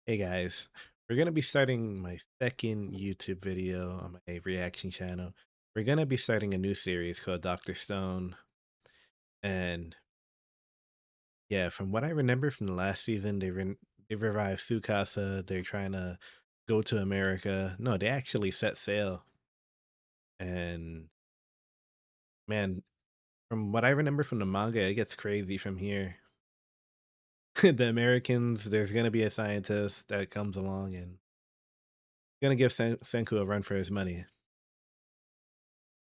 Hey guys, we're gonna be starting my second YouTube video on my reaction channel. We're gonna be starting a new series called Dr. Stone. And yeah, from what I remember from the last season, they revived Sukasa. They're trying to go to America. No, they actually set sail. And man, from what I remember from the manga, it gets crazy from here. The Americans, there's gonna be a scientist that comes along and gonna give Senku a run for his money.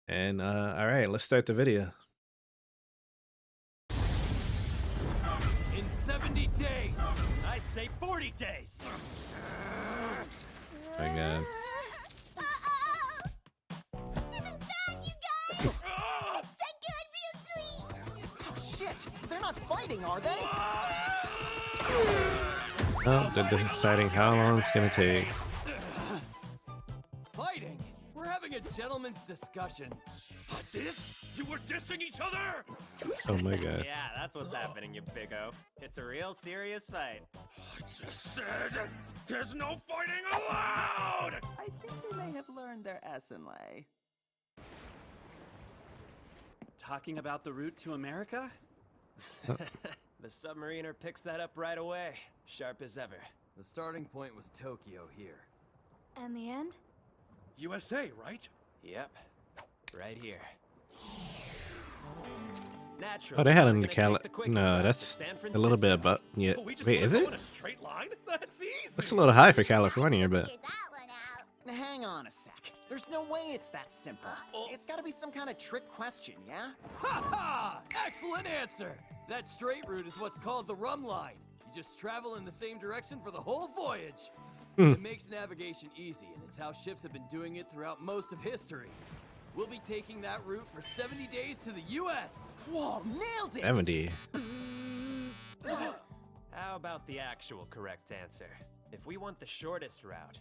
And all right, let's start the video. In 70 days. I say 40 days. My God. This is bad, you guys! It's so good, real sweet! Oh shit! They're not fighting, are they? Oh, they're deciding how long it's gonna take. Fighting? We're having a gentleman's discussion. This? You were dissing each other? Oh my God. Yeah, that's what's happening, you big-o. It's a real serious fight. I just said there's no fighting allowed! I think they may have learned their S&lay. Talking about the route to America? The submariner picks that up right away, sharp as ever. The starting point was Tokyo here. And the end? USA, right? Yep, right here. Naturally, Oh, they had we're him in gonna Cali. take the quickest No, route to that's San a little bit Francisco. about. Yeah. So we just Wait, wanna is go it? in a straight line? That's easy. Looks a little high for California, but Figure that one out. Hang on a sec. There's no way it's that simple. It's gotta be some kind of trick question, yeah? Ha ha! Excellent answer! That straight route is what's called the rum line. You just travel in the same direction for the whole voyage. It makes navigation easy, and it's how ships have been doing it throughout most of history. We'll be taking that route for 70 days to the US. Whoa, nailed it! 70. How about the actual correct answer? If we want the shortest route,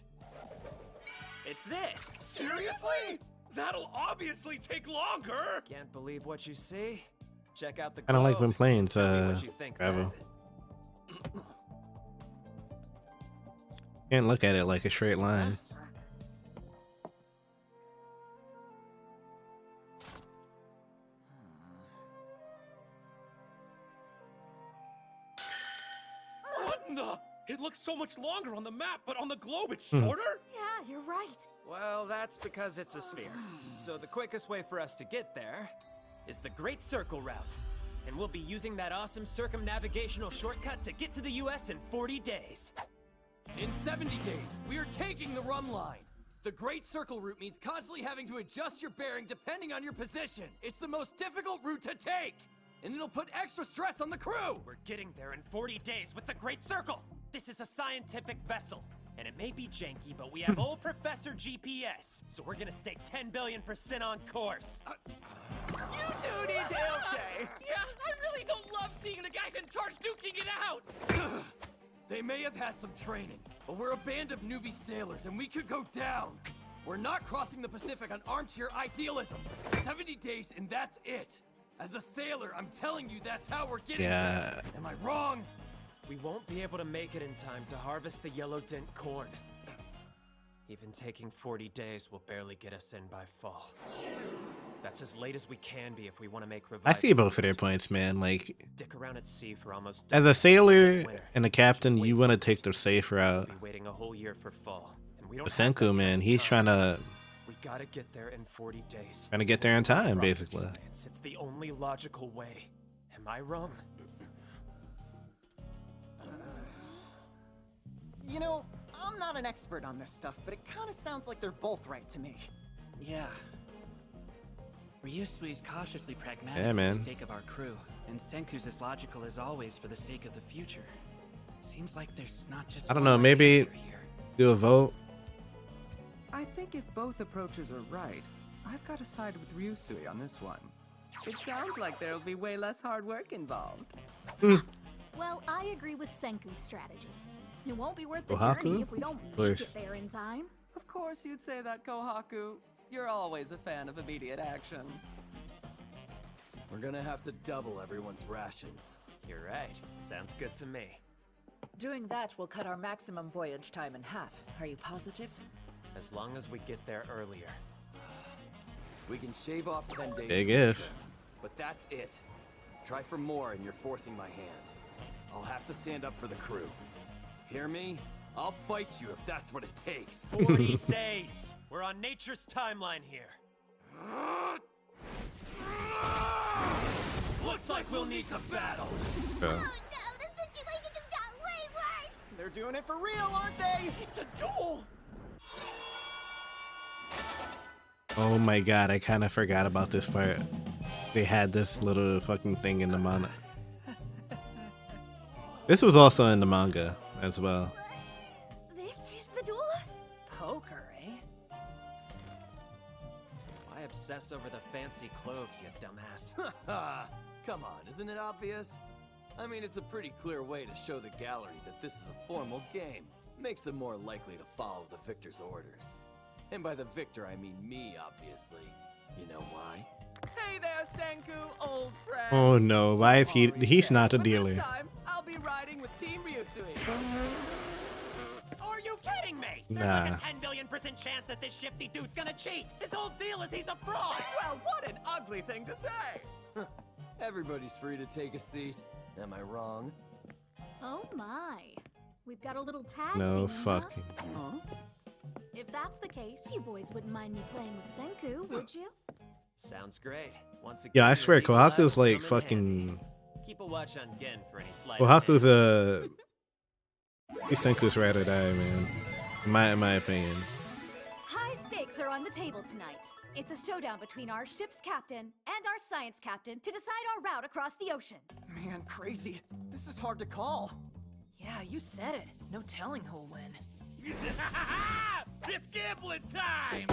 it's this! Seriously? That'll obviously take longer! Can't believe what you see? Check out the I don't like when globe. planes Tell me what you think, travel. then. Can't look at it like a straight line. What in the? It looks so much longer on the map, but on the globe it's shorter? Yeah, you're right. Well, that's because it's a sphere. So the quickest way for us to get there is the Great Circle route. And we'll be using that awesome circumnavigational shortcut to get to the US in 40 days. In 70 days, we are taking the rum line. The Great Circle route means constantly having to adjust your bearing depending on your position. It's the most difficult route to take, and it'll put extra stress on the crew. We're getting there in 40 days with the Great Circle. This is a scientific vessel, and it may be janky, but we have old Professor GPS, so we're gonna stay 10 billion% on course. You two need to LJ. Yeah, I really don't love seeing the guys in charge duking it out. They may have had some training, but we're a band of newbie sailors, and we could go down. We're not crossing the Pacific on armchair idealism. 70 days, and that's it. As a sailor, I'm telling you that's how we're getting Yeah. there. Am I wrong? We won't be able to make it in time to harvest the yellow dent corn. Even taking 40 days will barely get us in by fall. That's as late as we can be if we want to make revival. I see both of their points, man. Like, Stick around at sea for almost as a sailor and a captain, you want to take the safe route. We'll be waiting a whole year for fall, and we don't But have that Senku, man, kind of he's time. trying We gotta get there in 40 days. to get there in It's not time, rocket basically. science. It's the only logical way. Am I wrong? You know, I'm not an expert on this stuff, but it kind of sounds like they're both right to me. Yeah. Ryusui's cautiously pragmatic Yeah, for man. the sake of our crew, and Senku's as logical as always for the sake of the future. Seems like there's not just I don't one know, right maybe- answer here. Do a vote. I think if both approaches are right, I've got to side with Ryusui on this one. It sounds like there'll be way less hard work involved. Well, I agree with Senku's strategy. It won't be worth the Kohaku? journey if we don't Of make course. it there in time. Of course you'd say that, Kohaku. You're always a fan of immediate action. We're gonna have to double everyone's rations. You're right. Sounds good to me. Doing that will cut our maximum voyage time in half. Are you positive? As long as we get there earlier. We can shave off 10 days. Big from the if. trip, but that's it. Try for more and you're forcing my hand. I'll have to stand up for the crew. Hear me? I'll fight you if that's what it takes. 40 days! We're on nature's timeline here. Looks like we'll need to battle. Oh no, the situation just got way worse! They're doing it for real, aren't they? It's a duel! Oh my god, I kind of forgot about this part. They had this little fucking thing in the manga. This was also in the manga as well. This is the duel? Poker, eh? Why obsess over the fancy clothes, you dumbass? Come on, isn't it obvious? I mean, it's a pretty clear way to show the gallery that this is a formal game. Makes them more likely to follow the victor's orders. And by the victor, I mean me, obviously. You know why? Hey there, Senku, old friend. Oh no, why is he? Sorry, He's Sen, not a but dealer. This time, I'll be riding with Team Ryusui. Are you kidding me? Nah. There's like a 10 billion% chance that this shifty dude's gonna cheat. His whole deal is he's a fraud. Well, what an ugly thing to say. Everybody's free to take a seat. Am I wrong? Oh my. We've got a little tag No team, fucking. Huh? If that's the case, you boys wouldn't mind me playing with Senku, would you? Sounds great. Once again, Yeah, I your swear, legal Kohaku's advice will like come in fucking. handy. Keep a watch on Gen for any slight. Kohaku's He's Senku's ride or die, man. In my opinion. High stakes are on the table tonight. It's a showdown between our ship's captain and our science captain to decide our route across the ocean. Man, crazy. This is hard to call. Yeah, you said it. No telling who'll win. It's gambling time!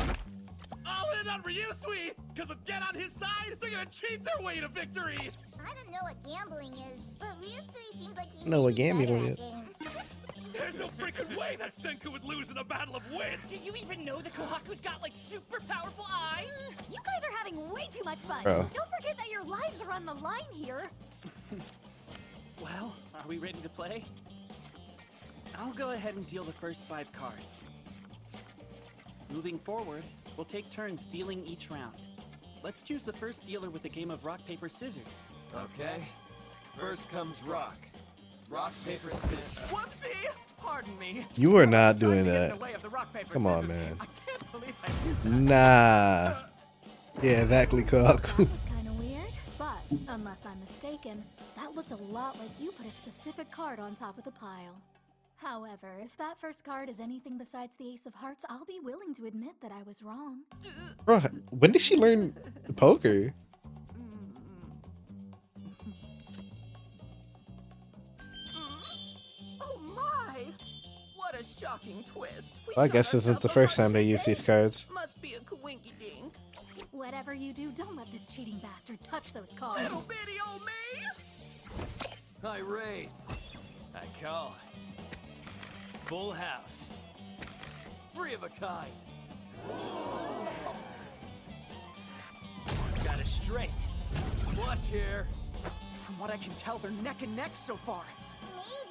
All in on Ryusui! Because with Gen on his side, they're gonna cheat their way to victory! I don't know what gambling is, but Ryusui seems like he know what may be gambling better at is. games. There's no freaking way that Senku would lose in a battle of wits! Did you even know that Kohaku's got like super powerful eyes? You guys are having way too much fun. Bro. Don't forget that your lives are on the line here. Well, are we ready to play? I'll go ahead and deal the first 5 cards. Moving forward, we'll take turns dealing each round. Let's choose the first dealer with a game of rock, paper, scissors. Okay. First comes rock. Rock, paper, scissors. Whoopsie! Pardon me. You are not Trying doing to get in that. the way of the rock, paper, Come on, scissors man. game. I can't believe I did that. Nah. Yeah, exactly, Kohaku. That was kind of weird, but unless I'm mistaken, that looked a lot like you put a specific card on top of the pile. However, if that first card is anything besides the Ace of Hearts, I'll be willing to admit that I was wrong. Bro, when did she learn poker? Oh my! What a shocking twist. We Well, I got guess this isn't the ourselves a first time they heart-shaped use these ace. cards. Must be a coinky dink. Whatever you do, don't let this cheating bastard touch those cards. Little bitty old me! I raise. I call. Full house. 3 of a kind. Got it straight. Flush here. From what I can tell, they're neck and neck so far.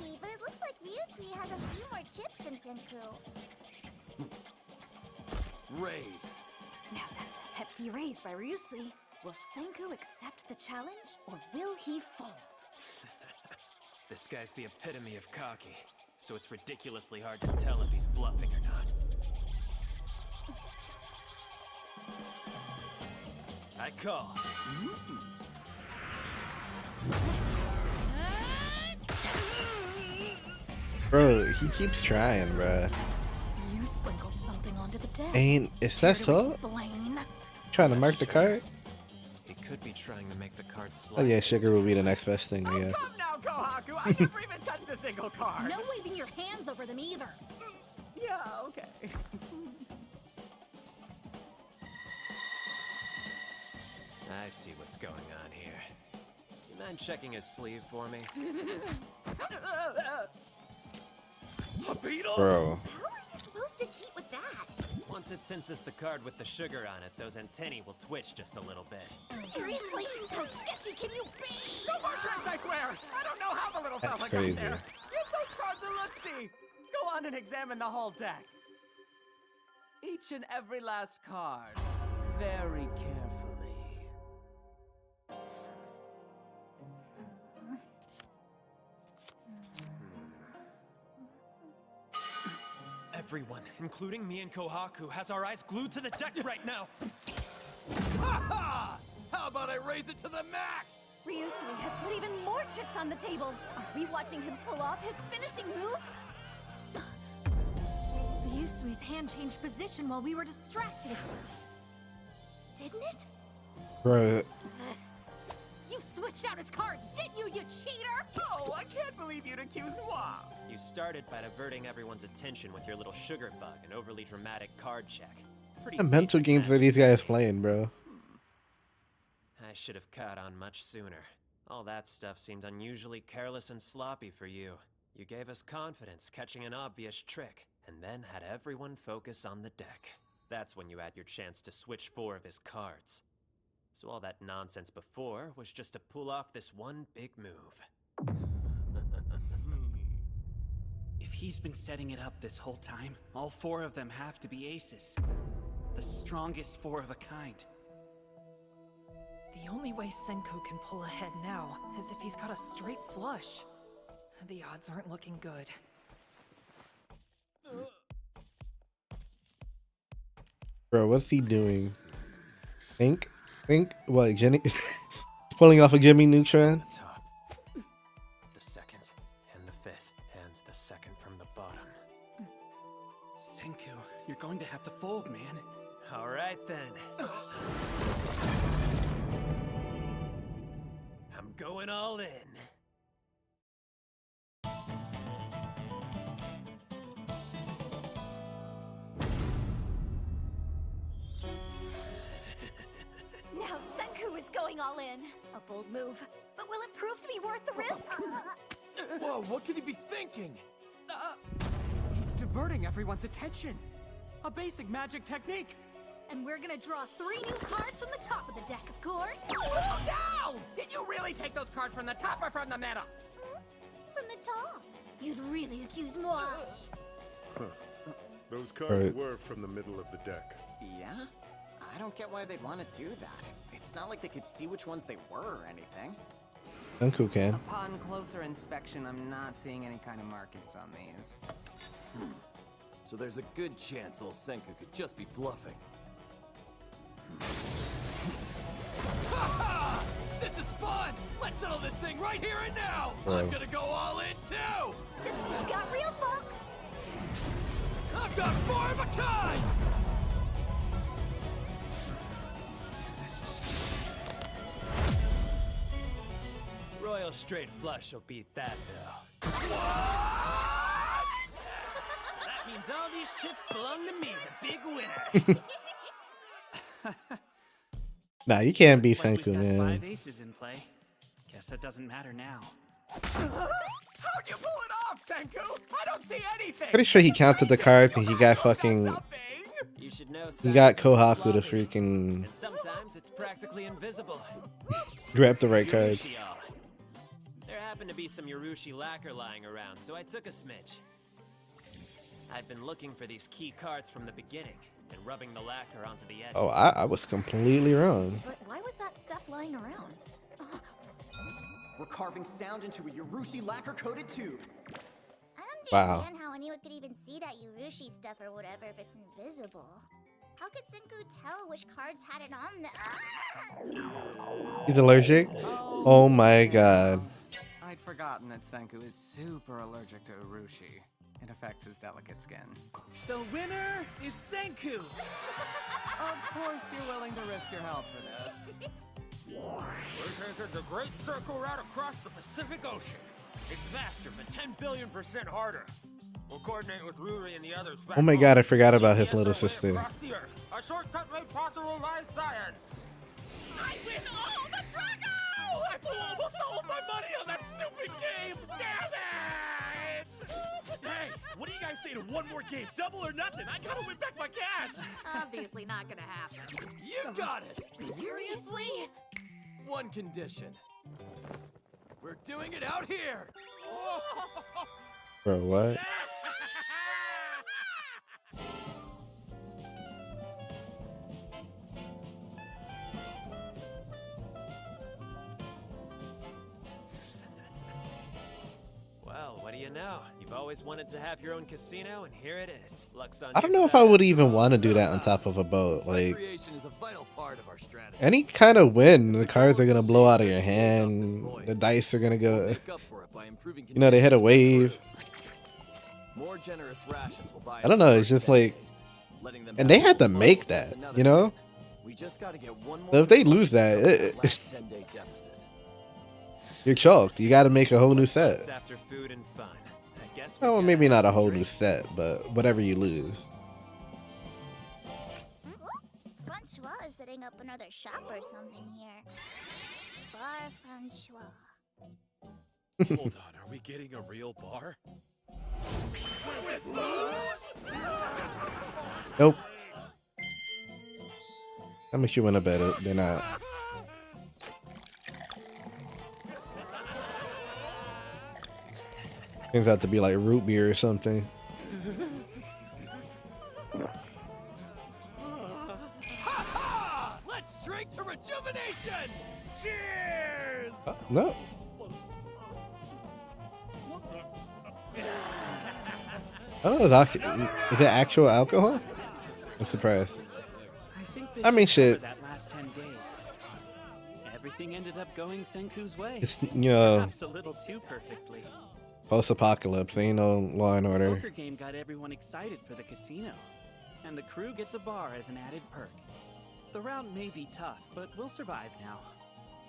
Maybe, but it looks like Ryusui has a few more chips than Senku. Raise. Now that's a hefty raise by Ryusui. Will Senku accept the challenge, or will he fold? This guy's the epitome of cocky, so it's ridiculously hard to tell if he's bluffing or not. I call. Bro, he keeps trying, bruh. You sprinkled something onto the deck. Is that Care to so? explain? Trying to mark the card? He could be trying to make the card Oh slide. yeah, sugar will be the next best thing, Oh, yeah. come now, Kohaku! I never even touched a single card! No waving your hands over them either. Yeah, okay. I see what's going on here. You mind checking his sleeve for me? A beetle? Bro. How are you supposed to cheat with that? Once it senses the card with the sugar on it, those antennae will twitch just a little bit. Seriously? How sketchy can you be? No more tricks, I swear! I don't know how the little That's fella crazy. got there. If those cards see. Go on and examine the whole deck. Each and every last card. Very carefully. Everyone, including me and Kohaku, has our eyes glued to the deck right now. Ha ha! How about I raise it to the max? Ryusui has put even more chips on the table. Are we watching him pull off his finishing move? Ryusui's hand changed position while we were distracted. Didn't it? Right. You switched out his cards, didn't you, you cheater? Oh, I can't believe you'd accuse moi. You started by diverting everyone's attention with your little sugar bug and overly dramatic card check. Pretty What mental basic games are magic. these guys playing, bro? I should have caught on much sooner. All that stuff seemed unusually careless and sloppy for you. You gave us confidence, catching an obvious trick, and then had everyone focus on the deck. That's when you had your chance to switch 4 of his cards. So all that nonsense before was just to pull off this one big move. If he's been setting it up this whole time, all 4 of them have to be aces. The strongest 4 of a kind. The only way Senku can pull ahead now is if he's got a straight flush. The odds aren't looking good. Bro, what's he doing? Think? What, Jenny? Pulling off a Jimmy Neutron? The top, the second, and the fifth hands the second from the bottom. Senku, you're going to have to fold, man. All right then. I'm going all in. Now Senku is going all in. A bold move, but will it prove to be worth the risk? Whoa, what could he be thinking? He's diverting everyone's attention. A basic magic technique. And we're gonna draw 3 new cards from the top of the deck, of course. No! Did you really take those cards from the top or from the middle? From the top. You'd really accuse moi. Those cards were from the middle of the deck. Yeah? I don't get why they'd want to do that. It's not like they could see which ones they were or anything. Senku can. Upon closer inspection, I'm not seeing any kind of markings on these. So there's a good chance old Senku could just be bluffing. Ha-ha! This is fun! Let's settle this thing right here and now! I'm gonna go all in too! This just got real, folks! I've got 4 of a kind! Royal straight flush will beat that, though. That means all these chips belong to me, the big winner. Nah, you can't be Looks like Senku, we've got man. 5 aces in play. Guess that doesn't matter now. How'd you pull it off, Senku? I don't see anything. Pretty sure he counted the cards and he got fucking. You should know He got science is Kohaku to sloppy, freaking and sometimes it's practically invisible. grab the right cards. Yorushi all. There happened to be some Yorushi lacquer lying around, so I took a smidge. I've been looking for these key cards from the beginning and rubbing the lacquer onto the edges. Oh, I was completely wrong. But why was that stuff lying around? We're carving sound into a Yorushi lacquer-coated tube. I don't Wow. understand how anyone could even see that Yurushi stuff or whatever if it's invisible. How could Senku tell which cards had it on them? He's allergic? Oh my god. I'd forgotten that Senku is super allergic to Urushi. It affects his delicate skin. The winner is Senku! Of course you're willing to risk your health for this. We're taking the Great Circle Route across the Pacific Ocean. It's faster, but 10 billion% harder. We'll coordinate with Ruri and the others. Oh my god, I forgot about his little sister. Across the Earth. A shortcut made possible by science. I win all the Drago! I blew almost all of my money on that stupid game! Damn it! Hey, what do you guys say to one more game? Double or nothing? I gotta win back my cash! Obviously not gonna happen. You got it! Seriously? One condition. We're doing it out here! Bro, what? Well, what do you know? You've always wanted to have your own casino, and here it is. Luck's on I don't your know if I side would after even all. want to do that on top of a boat. Like, Recreation is a vital part of our strategy. any kind of win, the cards are gonna blow out of your hand. The dice are gonna go. Make up for it by improving You know, they hit a conditions for the wave. crew. More generous rations will buy I don't know. It's just like, and they had to make that. You know. We just gotta get one more So if they lose that, last 10-day deficit. you're chalked. You got to make a whole new set. After food and fun. I guess we Oh, well, gotta maybe have not a some whole new drinks. set, but whatever you lose. Francois is setting up another shop or something here. Bar Francois. Hold on, are we getting a real bar? Nope. How much you want to bet it? They're not. Turns out to be like root beer or something. Let's drink to rejuvenation! Cheers! No. Oh, is it actual alcohol? I'm surprised. They I mean, should cover shit. That last 10 days. Everything ended up going Senku's way. It's, you know, Perhaps a little too perfectly. post-apocalypse. Ain't no Law and The Order. poker game got everyone excited for the casino, and the crew gets a bar as an added perk. The route may be tough, but we'll survive now.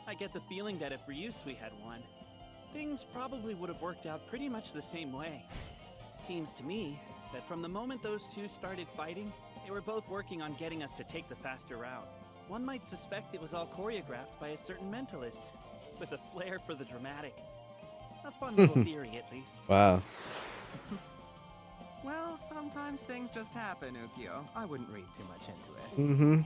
I get the feeling that if Ryusui had won, things probably would have worked out pretty much the same way. Seems to me that from the moment those two started fighting, they were both working on getting us to take the faster route. One might suspect it was all choreographed by a certain mentalist, with a flair for the dramatic. A fun little theory, at least. Wow. Well, sometimes things just happen, Ukio. I wouldn't read too much into it. Mm-hmm.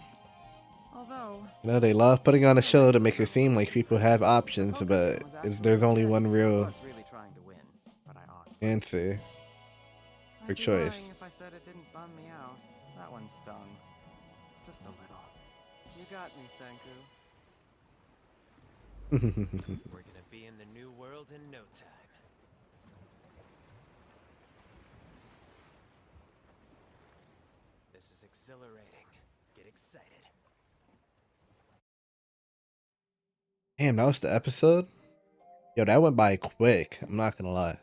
Although, You know, they love putting on a show to make it seem like people have options, but there's only one I real was really trying to win, but I lost. answer or I'd be choice. lying if I said it didn't bum me out. That one stung. Just a little. You got me, Senku. We're gonna be in the new world in no time. This is exhilarating. Get excited. Damn, that was the episode? Yo, that went by quick. I'm not gonna lie.